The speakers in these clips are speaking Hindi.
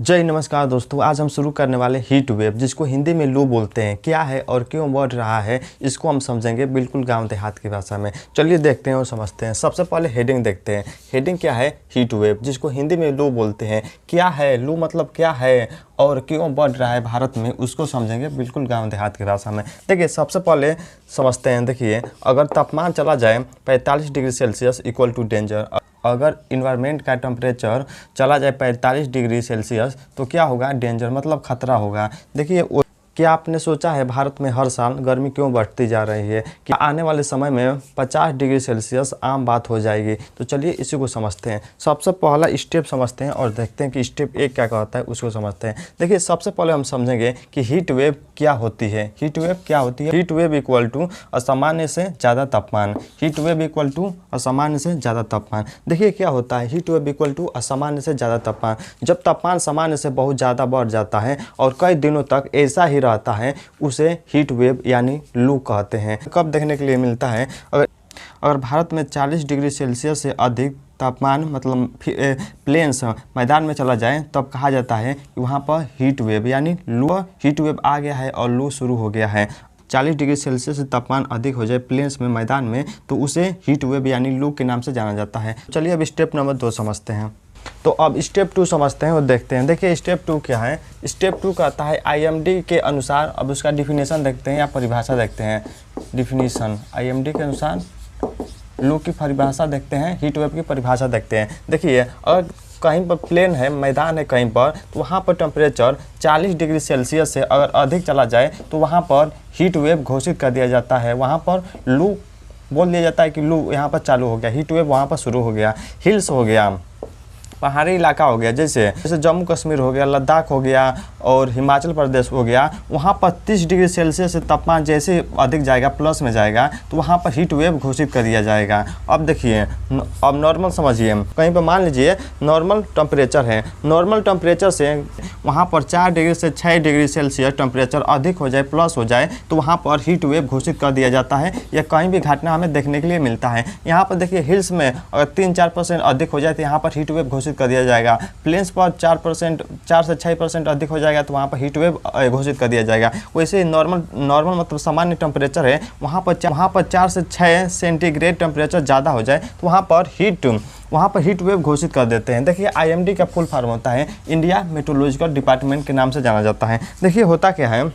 जय नमस्कार दोस्तों, आज हम शुरू करने वाले हीट वेव, जिसको हिंदी में लू बोलते हैं। क्या है और क्यों बढ़ रहा है, इसको हम समझेंगे बिल्कुल गांव देहात की भाषा में। चलिए देखते हैं और समझते हैं। सबसे पहले हेडिंग देखते हैं। हेडिंग क्या है? हीट वेव, जिसको हिंदी में लू बोलते हैं। क्या है लू, मतलब क्या है और क्यों बढ़ रहा है भारत में, उसको समझेंगे बिल्कुल गाँव देहात की भाषा में। देखिए सबसे पहले समझते हैं। देखिए अगर तापमान चला जाए 45 degree Celsius equal to danger, अगर इन्वायरमेंट का टेम्परेचर चला जाए 45 डिग्री सेल्सियस तो क्या होगा? डेंजर, मतलब खतरा होगा। देखिए क्या आपने सोचा है भारत में हर साल गर्मी क्यों बढ़ती जा रही है? कि आने वाले समय में 50 डिग्री सेल्सियस आम बात हो जाएगी। तो चलिए इसी को समझते हैं। सबसे पहला स्टेप समझते हैं और देखते हैं कि स्टेप एक क्या कहता है, उसको समझते हैं। देखिए सबसे पहले हम समझेंगे कि हीट वेव क्या होती है। हीट वेव क्या होती है? हीट वेव इक्वल टू असामान्य से ज़्यादा तापमान। हीट वेव इक्वल टू असामान्य से ज़्यादा तापमान। देखिए क्या होता है हीट वेव इक्वल टू असामान्य से ज़्यादा तापमान। जब तापमान सामान्य से बहुत ज़्यादा बढ़ जाता है और कई दिनों तक ऐसा ही रहता है, उसे हीट वेव यानी लू कहते हैं। कब देखने के लिए मिलता है? अगर भारत में 40 डिग्री सेल्सियस से अधिक तापमान मतलब प्लेन्स मैदान में चला जाए, तब कहा जाता है कि वहाँ पर हीट वेव यानी लू, हीट वेव आ गया है और लू शुरू हो गया है। 40 डिग्री सेल्सियस से तापमान अधिक हो जाए प्लेन्स में, मैदान में, तो उसे हीट वेव यानी लू के नाम से जाना जाता है। चलिए अब स्टेप नंबर 2 समझते हैं। तो अब स्टेप 2 समझते हैं और देखते हैं। देखिए स्टेप 2 क्या है? स्टेप 2 कहता है आईएमडी के अनुसार। अब उसका डिफिनेशन देखते हैं या परिभाषा देखते हैं। डिफिनीशन आईएमडी के अनुसार लू की परिभाषा देखते हैं, हीट वेव की परिभाषा देखते हैं। देखिए अगर कहीं पर प्लेन है, मैदान है कहीं पर, तो वहाँ पर टेम्परेचर 40 डिग्री सेल्सियस से अगर अधिक चला जाए तो वहाँ पर हीट वेव घोषित कर दिया जाता है। वहाँ पर लू बोल दिया जाता है कि लू यहाँ पर चालू हो गया, हीट वेव वहाँ पर शुरू हो गया। हिल्स हो गया, पहाड़ी इलाका हो गया, जैसे जम्मू कश्मीर हो गया, लद्दाख हो गया और हिमाचल प्रदेश हो गया, वहाँ पर 30 डिग्री सेल्सियस से तापमान जैसे अधिक जाएगा, प्लस में जाएगा, तो वहाँ पर हीट वेव घोषित कर दिया जाएगा। अब देखिए अब नॉर्मल समझिए। कहीं पर मान लीजिए नॉर्मल टेम्परेचर है, नॉर्मल टेम्परेचर से वहाँ पर 4 डिग्री से 6 डिग्री सेल्सियस टेम्परेचर अधिक हो जाए, प्लस हो जाए, तो वहाँ पर हीट वेव घोषित कर दिया जाता है। यह कहीं भी घटना हमें देखने के लिए मिलता है। यहाँ पर देखिए हिल्स में अगर 3-4% अधिक हो जाए तो यहाँ पर हीट वेव घोषित कर दिया जाएगा। प्लेन्स पर 4 से 6% अधिक हो जाएगा तो वहाँ पर हीट वेव घोषित कर दिया जाएगा। वैसे नॉर्मल मतलब सामान्य टेम्परेचर है, वहाँ पर 4 से 6 सेंटीग्रेड टेम्परेचर ज़्यादा हो जाए तो वहाँ पर हीट वेव घोषित कर देते हैं। देखिए आईएमडी का फुल फॉर्म होता है इंडिया मेट्रोलॉजिकल डिपार्टमेंट के नाम से जाना जाता है। देखिए होता क्या है,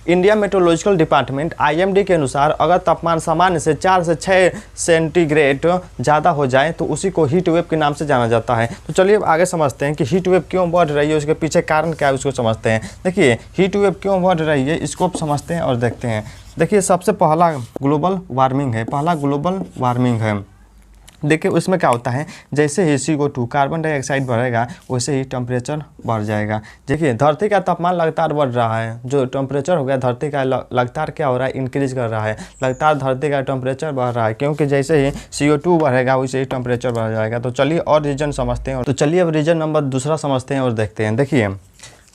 इंडिया मेट्रोलॉजिकल डिपार्टमेंट आईएमडी के अनुसार अगर तापमान सामान्य से 4 से 6 सेंटीग्रेड ज़्यादा हो जाए तो उसी को हीट वेव के नाम से जाना जाता है। तो चलिए अब आगे समझते हैं कि हीट वेव क्यों बढ़ रही है, उसके पीछे कारण क्या है, उसको समझते हैं। देखिए हीट वेव क्यों बढ़ रही है, इसको समझते हैं और देखते हैं। देखिए सबसे पहला ग्लोबल वार्मिंग है। देखिए उसमें क्या होता है, जैसे ही CO2 कार्बन डाइऑक्साइड बढ़ेगा वैसे ही टेम्परेचर बढ़ जाएगा। देखिए धरती का तापमान लगातार बढ़ रहा है। जो टेम्परेचर हो गया धरती का लगातार क्या हो रहा है, इंक्रीज कर रहा है। लगातार धरती का टेम्परेचर बढ़ रहा है, क्योंकि जैसे ही CO2 बढ़ेगा वैसे ही टेम्परेचर बढ़ जाएगा। तो चलिए और रीजन समझते हैं। तो चलिए अब रीजन नंबर 2 समझते हैं और देखते हैं। देखिए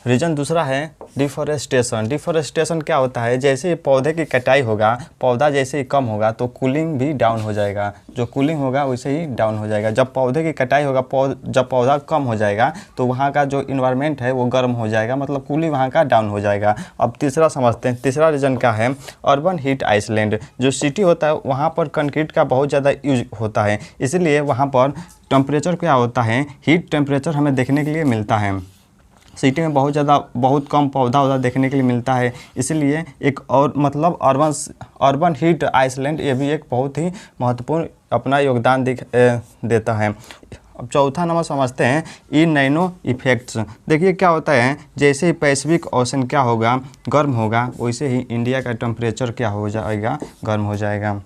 रीजन 2 है डिफॉरेस्टेशन। डिफॉरेस्टेशन क्या होता है, जैसे ही पौधे की कटाई होगा, पौधा जैसे ही कम होगा तो कूलिंग भी डाउन हो जाएगा। जो कूलिंग होगा वैसे ही डाउन हो जाएगा। जब पौधे की कटाई होगा, जब पौधा कम हो जाएगा तो वहाँ का जो इन्वायरमेंट है वो गर्म हो जाएगा, मतलब कूलिंग वहाँ का डाउन हो जाएगा। अब तीसरा समझते हैं। तीसरा रीजन क्या है, अर्बन हीट आइसलैंड। जो सिटी होता है वहाँ पर कंक्रीट का बहुत ज़्यादा यूज होता है, इसलिए वहाँ पर टेम्परेचर क्या होता है, हीट टेम्परेचर हमें देखने के लिए मिलता है। सिटी में बहुत कम पौधा देखने के लिए मिलता है, इसलिए एक और मतलब अर्बन हीट आइसलैंड ये भी एक बहुत ही महत्वपूर्ण अपना योगदान देता है। अब चौथा नंबर समझते हैं इन नैनो इफेक्ट्स। देखिए क्या होता है, जैसे ही पैसिफिक ओशन क्या होगा, गर्म होगा, वैसे ही इंडिया का टेम्परेचर क्या हो जाएगा, गर्म हो जाएगा।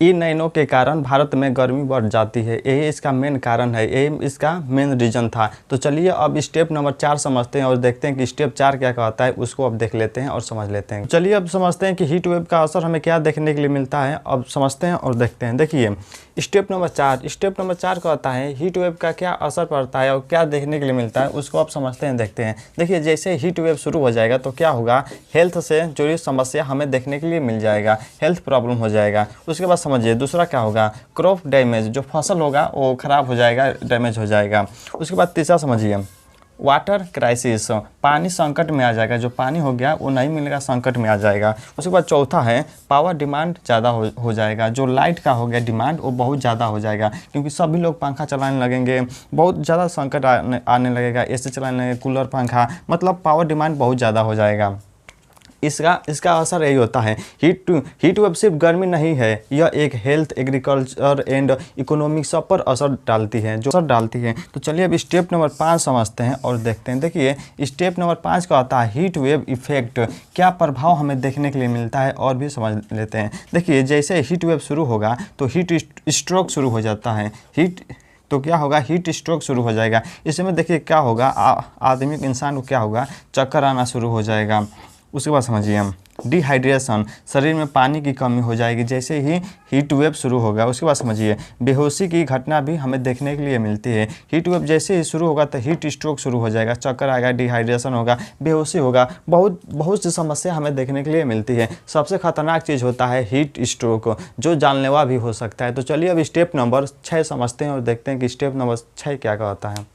इन नैनो के कारण भारत में गर्मी बढ़ जाती है, यही इसका मेन कारण है, यही इसका मेन रीजन था। तो चलिए अब स्टेप नंबर 4 समझते हैं और देखते हैं कि स्टेप 4 क्या कहता है, उसको अब देख लेते हैं और समझ लेते हैं। चलिए अब समझते हैं कि हीट वेव का असर हमें क्या देखने के लिए मिलता है। अब समझते हैं और देखते हैं। देखिए स्टेप नंबर 4 कहता है हीट वेव का क्या असर पड़ता है और क्या देखने के लिए मिलता है, उसको अब समझते हैं, देखते हैं। देखिए जैसे हीट वेव शुरू हो जाएगा तो क्या होगा, हेल्थ से जुड़ी समस्या हमें देखने के लिए मिल जाएगा, हेल्थ प्रॉब्लम हो जाएगा। उसके बाद समझिए दूसरा क्या होगा, क्रॉप डैमेज, जो फसल होगा वो ख़राब हो जाएगा, डैमेज हो जाएगा। उसके बाद तीसरा समझिए वाटर क्राइसिस, पानी संकट में आ जाएगा, जो पानी हो गया वो नहीं मिलेगा, संकट में आ जाएगा। उसके बाद चौथा है पावर डिमांड ज़्यादा हो जाएगा, जो लाइट का हो गया डिमांड वो बहुत ज़्यादा हो जाएगा, क्योंकि सभी लोग पंखा चलाने लगेंगे, बहुत ज़्यादा संकट आने लगेगा, एसी चलाने लगेंगे, कूलर पंखा, मतलब पावर डिमांड बहुत ज़्यादा हो जाएगा। इसका असर यही होता है। हीट वेव सिर्फ गर्मी नहीं है, यह एक हेल्थ, एग्रीकल्चर एंड इकोनॉमिक सब पर असर डालती है। तो चलिए अब स्टेप नंबर 5 समझते हैं और देखते हैं। देखिए स्टेप नंबर 5 का आता है हीट वेव इफेक्ट, क्या प्रभाव हमें देखने के लिए मिलता है और भी समझ लेते हैं। देखिए जैसे हीट वेव शुरू होगा तो हीट स्ट्रोक शुरू हो जाता है, तो क्या होगा, हीट स्ट्रोक शुरू हो जाएगा। इसमें देखिए क्या होगा, आदमी इंसान को क्या होगा, चक्कर आना शुरू हो जाएगा। उसके बाद समझिए हम डिहाइड्रेशन, शरीर में पानी की कमी हो जाएगी जैसे ही हीट वेव शुरू होगा। उसके बाद समझिए बेहोशी की घटना भी हमें देखने के लिए मिलती है। हीट वेव जैसे ही शुरू होगा तो हीट स्ट्रोक शुरू हो जाएगा, चक्कर आएगा, डिहाइड्रेशन होगा, बेहोशी होगा, बहुत सी समस्या हमें देखने के लिए मिलती है। सबसे खतरनाक चीज़ होता है हीट स्ट्रोक, जो जानलेवा भी हो सकता है। तो चलिए अब स्टेप नंबर 6 समझते हैं और देखते हैं कि स्टेप नंबर 6 क्या कहता है।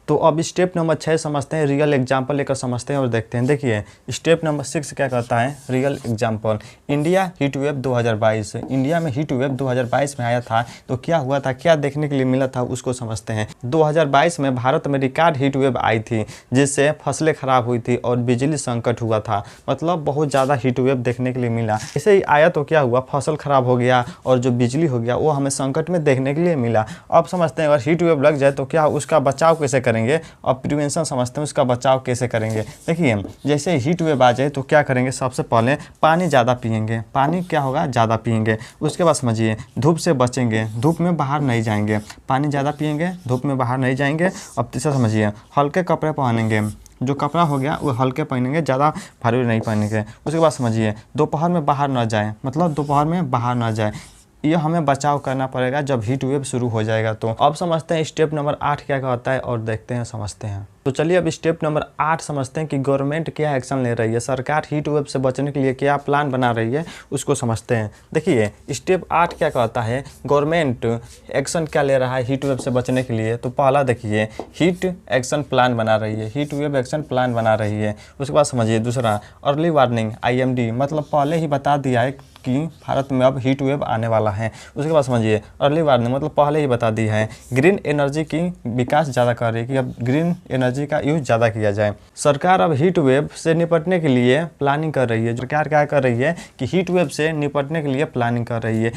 तो अब स्टेप नंबर 6 समझते हैं, रियल एग्जाम्पल लेकर समझते हैं और देखते हैं। देखिए स्टेप नंबर 6 क्या कहता है, real example. India heat wave 2022, India में हीट वेव 2022 में आया था, तो क्या हुआ था, क्या देखने के लिए मिला था, उसको समझते हैं। 2022 में भारत में रिकॉर्ड हीट वेव आई थी, जिससे फसलें खराब हुई थी और बिजली संकट हुआ था, मतलब बहुत ज़्यादा हीट वेव देखने के लिए मिला। ऐसे ही आया तो क्या हुआ, फसल खराब हो गया और जो बिजली हो गया वो हमें संकट में देखने के लिए मिला। अब समझते हैं अगर हीट वेव लग जाए तो क्या उसका बचाव कैसे करेंगे और प्रिवेंशन समझते हैं, उसका बचाव कैसे करेंगे। देखिए जैसे हीट वेव आ जाए तो क्या करेंगे, सबसे पहले पानी ज़्यादा पिएंगे, पानी क्या होगा, ज़्यादा पिएंगे। उसके बाद समझिए धूप से बचेंगे, धूप में बाहर नहीं जाएंगे, पानी ज़्यादा पिएंगे, धूप में बाहर नहीं जाएंगे। अब तीसरा समझिए हल्के कपड़े पहनेंगे, जो कपड़ा हो गया वो हल्के पहनेंगे, ज़्यादा भारी नहीं पहनेंगे। उसके बाद समझिए दोपहर में बाहर ना जाए, मतलब दोपहर में बाहर ना जाए, ये हमें बचाव करना पड़ेगा जब हीट वेव शुरू हो जाएगा। तो अब समझते हैं स्टेप नंबर 8 क्या कहता है और देखते हैं, समझते हैं। तो चलिए अब स्टेप नंबर 8 समझते हैं कि गवर्नमेंट क्या एक्शन ले रही है, सरकार हीट वेव से बचने के लिए क्या प्लान बना रही है, उसको समझते हैं। देखिए स्टेप 8 क्या कहता है, गवर्नमेंट एक्शन क्या ले रहा है हीट वेव से बचने के लिए। तो पहला देखिए हीट एक्शन प्लान बना रही है, हीट वेव एक्शन प्लान बना रही है। उसके बाद समझिए दूसरा अर्ली वार्निंग, IMD, मतलब पहले ही बता दिया है कि भारत में अब हीट वेव आने वाला है। उसके बाद समझिए अर्ली वार्निंग, मतलब पहले ही बता दिया है। ग्रीन एनर्जी की विकास ज़्यादा कर रही है कि अब ग्रीन एनर्जी का यूज ज़्यादा किया जाए। सरकार अब हीट वेव से निपटने के लिए प्लानिंग कर रही है। सरकार क्या कर रही है कि हीट वेव से निपटने के लिए प्लानिंग कर रही है।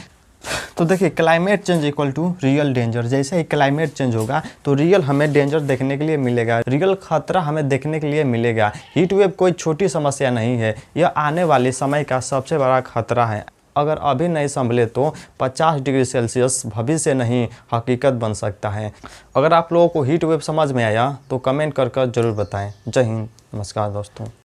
तो देखिए climate change equal to real danger, जैसे ही क्लाइमेट चेंज होगा तो रियल हमें डेंजर देखने के लिए मिलेगा, रियल खतरा हमें देखने के लिए मिलेगा। हीट वेव कोई छोटी समस्या नहीं है, यह आने वाले समय का सबसे बड़ा खतरा है। अगर अभी नहीं संभले तो 50 डिग्री सेल्सियस भविष्य नहीं हकीकत बन सकता है। अगर आप लोगों को हीट वेव समझ में आया तो कमेंट कर जरूर बताएं। जय हिंद, नमस्कार दोस्तों।